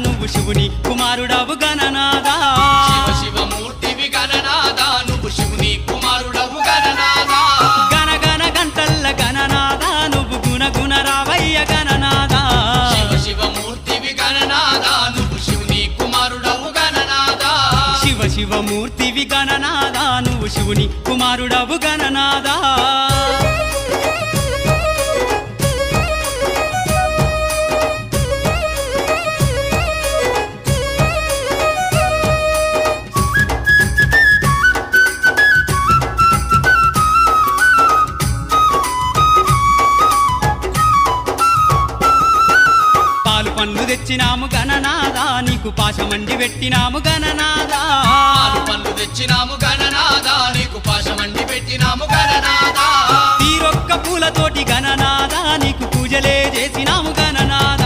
నువ్వు శివుని కుమారుడవు గణనాదా శివ శివమూర్తివి గణనాదా నువ్వు శివుని కుమారుడవు గణనాదా గణ గణ గంటల్ల గణనాదా నువ్వు గుణ గుణ రావయ్య గణనాదా శివ శివమూర్తివి గణనాదా నువ్వు శివుని కుమారుడవు గణనాదా శివ శివమూర్తివి గణనాదా నువ్వు శివుని కుమారుడవు గణనాదా పండ్లు తెచ్చినాము గణనాదా నీకు పాశమండి పెట్టినాము గణనాదా పాలు పండ్లు తెచ్చినాము గణనాదా నీకు పాశమండి పెట్టినాము గణనాదా తీరొక్క పూలతోటి గణనాదా నీకు పూజలే చేసినాము గణనాదా